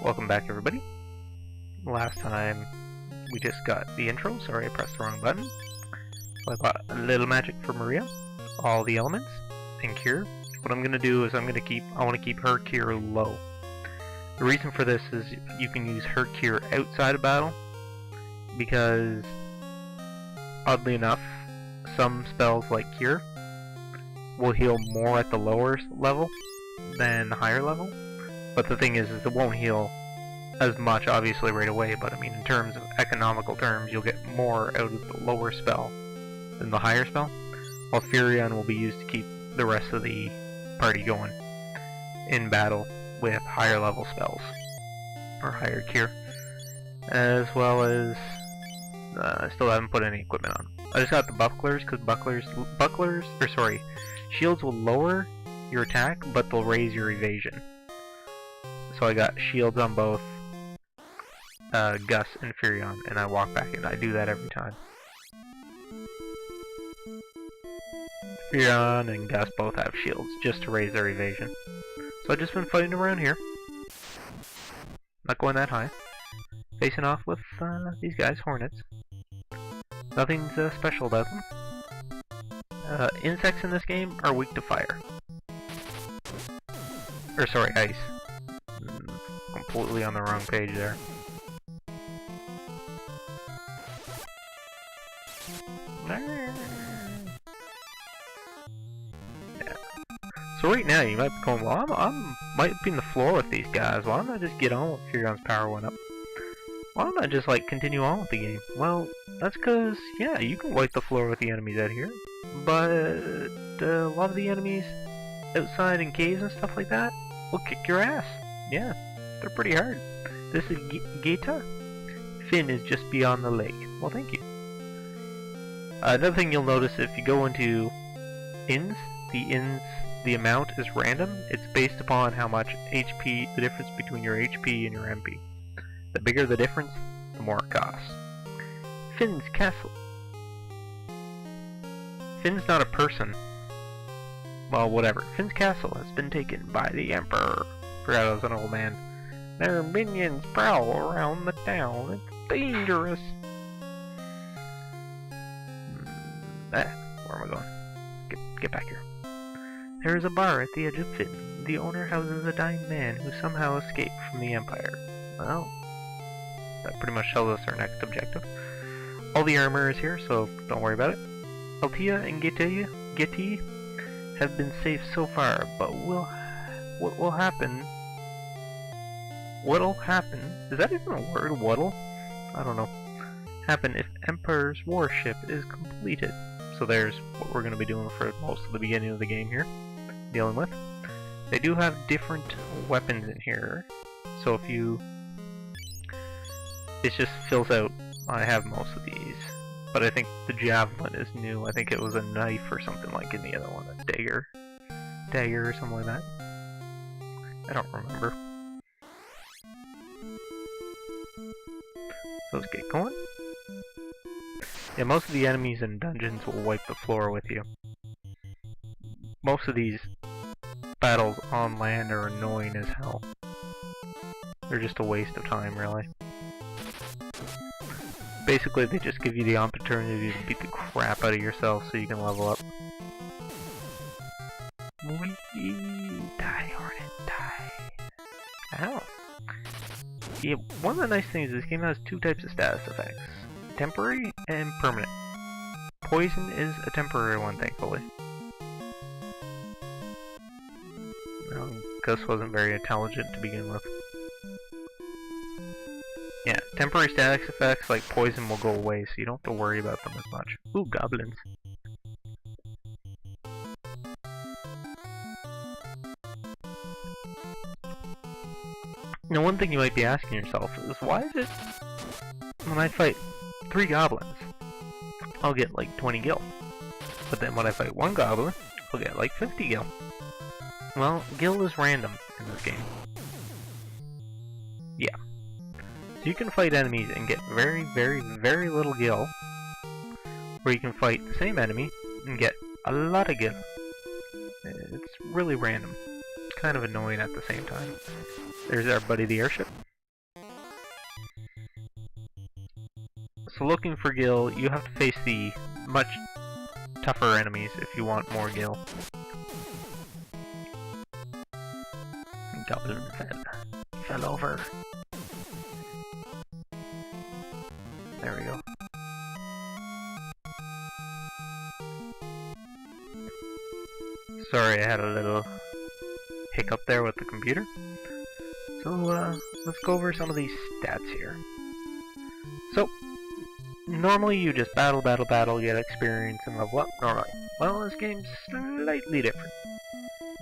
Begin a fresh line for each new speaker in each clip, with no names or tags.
Welcome back, everybody. Last time we just got the intro. Sorry, I pressed the wrong button. So I got a little magic for Maria, all the elements, and cure. What I'm gonna do is I want to keep her cure low. The reason for this is you can use her cure outside of battle, because oddly enough, some spells like cure will heal more at the lower level than the higher level. But the thing is it won't heal as much, obviously, right away, but I mean, in terms of economical terms, you'll get more out of the lower spell than the higher spell, while Firion will be used to keep the rest of the party going in battle with higher level spells, or higher cure, as well as, I still haven't put any equipment on. I just got the bucklers, because shields will lower your attack, but they'll raise your evasion. So I got shields on both Gus and Firion, and I walk back, and I do that every time. Firion and Gus both have shields, just to raise their evasion. So I've just been fighting around here. Not going that high. Facing off with these guys, hornets. Nothing's special about them. Insects in this game are weak to fire. Or sorry, ice. Completely on the wrong page there. Yeah. So right now you might be going, well, I'm might be in the floor with these guys. Why don't I just get on with Firion's power went up? Why don't I just like continue on with the game? Well, that's because, yeah, you can wipe the floor with the enemies out here, but a lot of the enemies outside in caves and stuff like that will kick your ass. Yeah, they're pretty hard. This is Gaeta. Phin is just beyond the lake. Well, thank you. Another thing you'll notice if you go into inns, the amount is random. It's based upon how much HP, the difference between your HP and your MP. The bigger the difference, the more it costs. Phin's castle. Phin's not a person. Well, whatever. Phin's castle has been taken by the Emperor. Forgot I was an old man. Their minions prowl around the town. It's dangerous. Where am I going? Get back here. There is a bar at the edge of Phin. The owner houses a dying man who somehow escaped from the Empire. Well, that pretty much tells us our next objective. All the armor is here, so don't worry about it. Altea and Geti have been safe so far, but what will happen? What'll happen? Is that even a word? What'll? I don't know. Happen if Emperor's warship is completed. So there's what we're going to be doing for most of the beginning of the game here. Dealing with. They do have different weapons in here. So if you... It just fills out. I have most of these. But I think the javelin is new. I think it was a knife or something like in the other one. A dagger. Dagger or something like that. I don't remember. So let's get going. Yeah, most of the enemies in dungeons will wipe the floor with you. Most of these battles on land are annoying as hell. They're just a waste of time, really. Basically, they just give you the opportunity to beat the crap out of yourself so you can level up. Die, Hornet, die. Ow. Yeah, one of the nice things is this game has two types of status effects. Temporary and permanent. Poison is a temporary one, thankfully. Gus wasn't very intelligent to begin with. Yeah, temporary status effects like poison will go away, so you don't have to worry about them as much. Ooh, goblins. Now, one thing you might be asking yourself is, why is it when I fight 3 goblins, I'll get like 20 gil. But then when I fight 1 goblin, I'll get like 50 gil. Well, gil is random in this game. Yeah. So you can fight enemies and get very, very, very little gil. Or you can fight the same enemy and get a lot of gil. It's really random. Kind of annoying at the same time. There's our buddy the airship. So looking for Gil, you have to face the much tougher enemies if you want more Gil. Goblin fell over. There we go. Sorry, I had a little hiccup there with the computer. So, let's go over some of these stats here. So, normally you just battle, get experience, and level up normally. Well, this game's slightly different.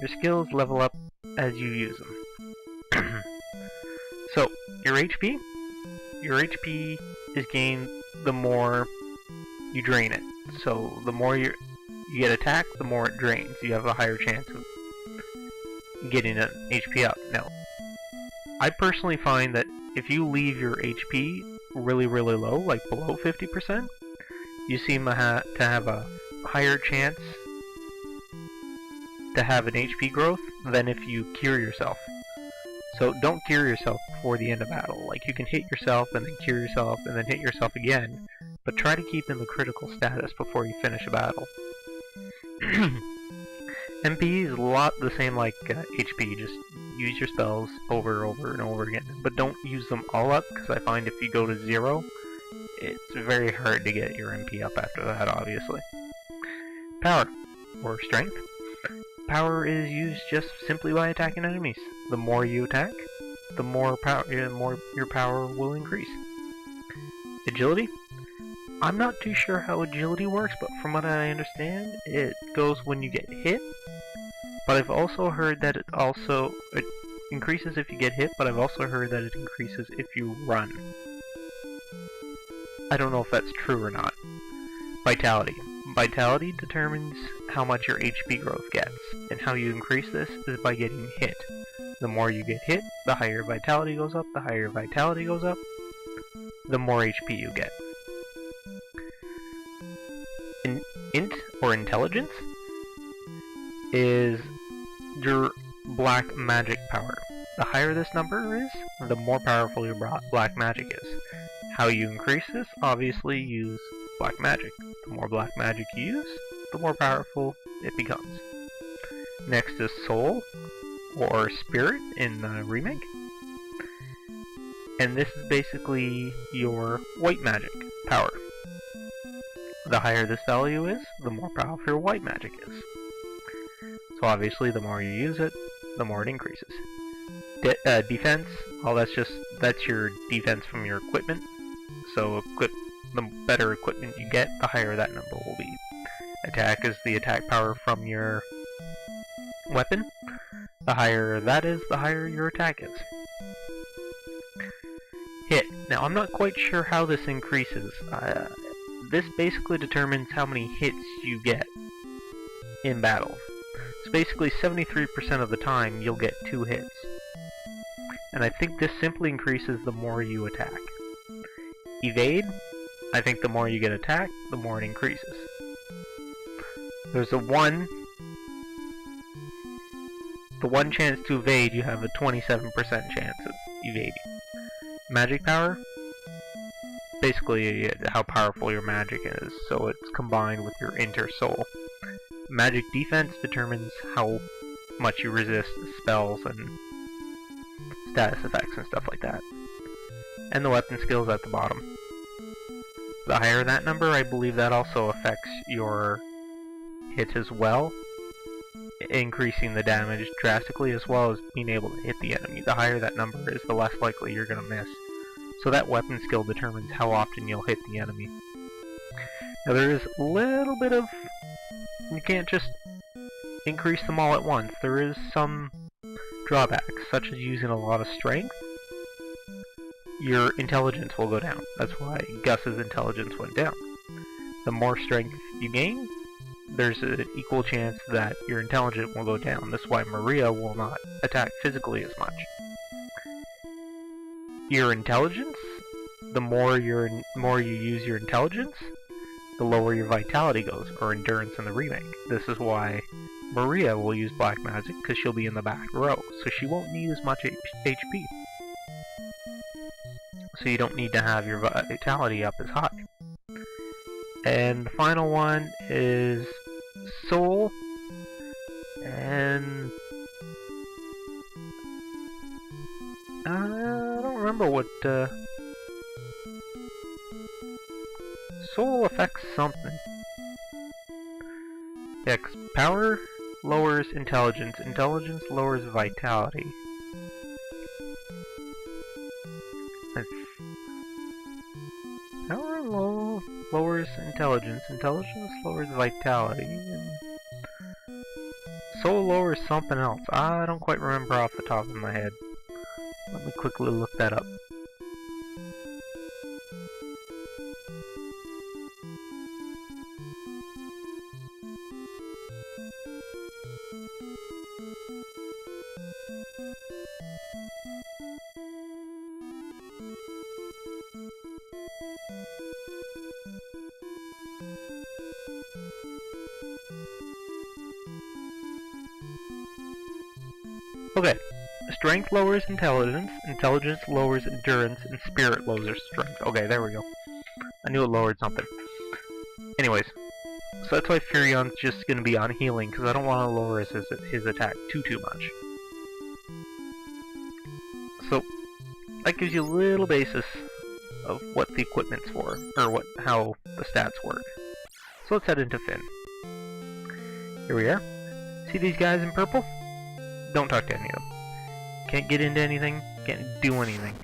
Your skills level up as you use them. So, your HP is gained the more you drain it. So, the more you get attacked, the more it drains. You have a higher chance of getting an HP up. Now, I personally find that if you leave your HP really low, like below 50%, you seem to have a higher chance to have an HP growth than if you cure yourself. So don't cure yourself before the end of battle. Like, you can hit yourself and then cure yourself and then hit yourself again, but try to keep in the critical status before you finish a battle. MP is a lot the same like HP, just use your spells over and over again, but don't use them all up, because I find if you go to 0, it's very hard to get your MP up after that, obviously. Power, or strength. Power is used just simply by attacking enemies. The more you attack, the more your power will increase. Agility. I'm not too sure how agility works, but from what I understand, it goes when you get hit. But I've also heard that it increases if you get hit, but I've also heard that it increases if you run. I don't know if that's true or not. Vitality. Vitality determines how much your HP growth gets, and how you increase this is by getting hit. The more you get hit, the higher vitality goes up, the higher vitality goes up, the more HP you get. Int, or intelligence, is your black magic power. The higher this number is, the more powerful your black magic is. How you increase this? Obviously use black magic. The more black magic you use, the more powerful it becomes. Next is soul, or spirit in the remake. And this is basically your white magic power. The higher this value is, the more powerful your white magic is. So obviously the more you use it, the more it increases. Defense, well, that's your defense from your equipment. So the better equipment you get, the higher that number will be. Attack is the attack power from your weapon. The higher that is, the higher your attack is. Hit. Now, I'm not quite sure how this increases. This basically determines how many hits you get in battle. So basically 73% of the time you'll get 2 hits. And I think this simply increases the more you attack. Evade, I think the more you get attacked, the more it increases. There's the one chance to evade, you have a 27% chance of evading. Magic power, basically how powerful your magic is, so it's combined with your inner soul. Magic defense determines how much you resist spells and status effects and stuff like that. And the weapon skills at the bottom. The higher that number, I believe that also affects your hits as well, increasing the damage drastically, as well as being able to hit the enemy. The higher that number is, the less likely you're going to miss. So that weapon skill determines how often you'll hit the enemy. Now there is a little bit of... you can't just increase them all at once. There is some drawbacks, such as using a lot of strength. Your intelligence will go down. That's why Gus's intelligence went down. The more strength you gain, there's an equal chance that your intelligence will go down. That's why Maria will not attack physically as much. Your intelligence, the more you use your intelligence, the lower your vitality goes, or endurance in the remake. This is why Maria will use black magic, because she'll be in the back row, so she won't need as much HP. So you don't need to have your vitality up as high. And the final one is Soul. And I don't remember what Soul affects something. Yeah, 'cause power lowers intelligence. Intelligence lowers vitality. Power lowers intelligence. Intelligence lowers vitality. And Soul lowers something else. I don't quite remember off the top of my head. Let me quickly look that up. Okay, strength lowers intelligence, intelligence lowers endurance, and spirit lowers strength. Okay, there we go. I knew it lowered something. Anyways, so that's why Firion's just going to be on healing, because I don't want to lower his attack too much. So, that gives you a little basis of what the equipment's for, or how the stats work. So let's head into Phin. Here we are. See these guys in purple? Don't talk to any of them. Can't get into anything, can't do anything.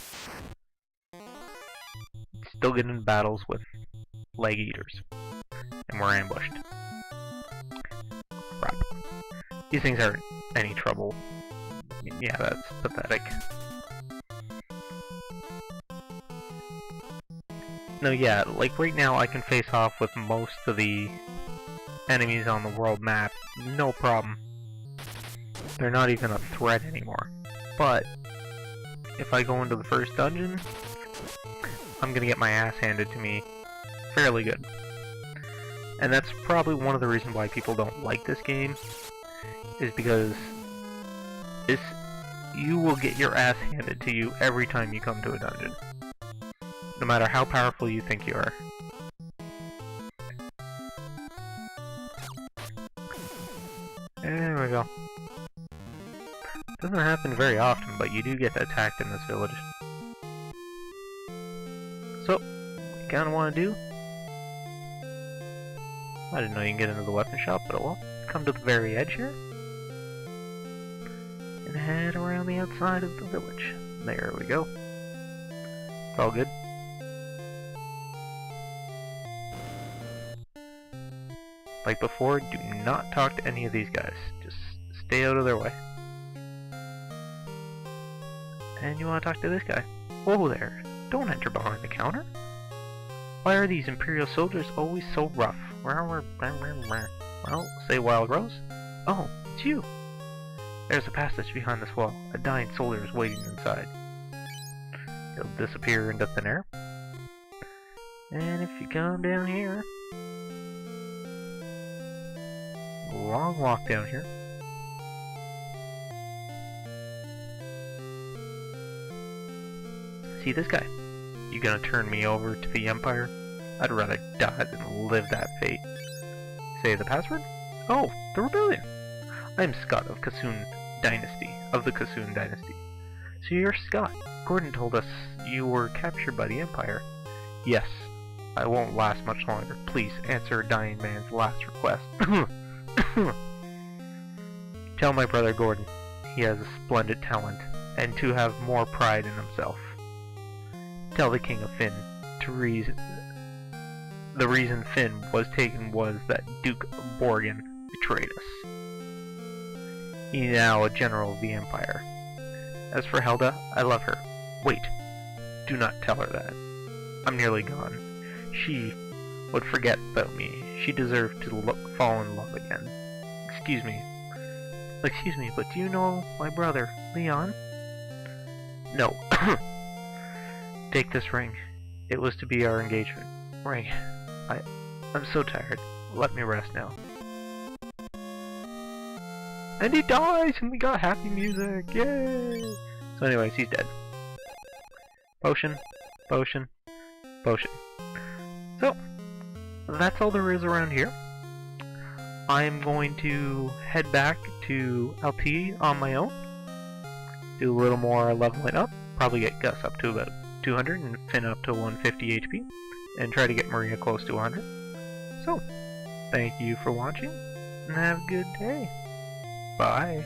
Still get into battles with leg eaters. And we're ambushed. Crap. These things aren't any trouble. Yeah, that's pathetic. No, yeah, like right now I can face off with most of the enemies on the world map, no problem. They're not even a threat anymore. But if I go into the first dungeon, I'm gonna get my ass handed to me fairly good. And that's probably one of the reasons why people don't like this game, is because you will get your ass handed to you every time you come to a dungeon. No matter how powerful you think you are. There we go. Doesn't happen very often, but you do get attacked in this village. So, what you kinda wanna do? I didn't know you can get into the weapon shop, but well, come to the very edge here. And head around the outside of the village. There we go. It's all good. Like before, do not talk to any of these guys. Just stay out of their way. And you want to talk to this guy. Whoa there, don't enter behind the counter. Why are these Imperial soldiers always so rough? Well, say Wild Rose. Oh, it's you. There's a passage behind this wall. A dying soldier is waiting inside. He'll disappear into thin air. And if you come down here, long walk down here. See this guy? You gonna turn me over to the Empire? I'd rather die than live that fate. Say the password? Oh, the rebellion! I am Scott of Kassoon Dynasty, So you're Scott. Gordon told us you were captured by the Empire. Yes, I won't last much longer. Please answer a dying man's last request. Tell my brother Gordon he has a splendid talent, and to have more pride in himself. Tell the King of Phin the reason Phin was taken was that Duke Borgin betrayed us. He's now a general of the Empire. As for Helda, I love her. Wait, do not tell her that. I'm nearly gone. She would forget about me. She deserved to fall in love again. Excuse me, but do you know my brother, Leon? No. Take this ring. It was to be our engagement ring. I'm so tired. Let me rest now. And he dies, and we got happy music. Yay! So anyways, he's dead. Potion, potion, potion. So, that's all there is around here. I'm going to head back to LT on my own, do a little more leveling up, probably get Gus up to about 200 and Finn up to 150 HP, and try to get Maria close to 100. So, thank you for watching, and have a good day. Bye.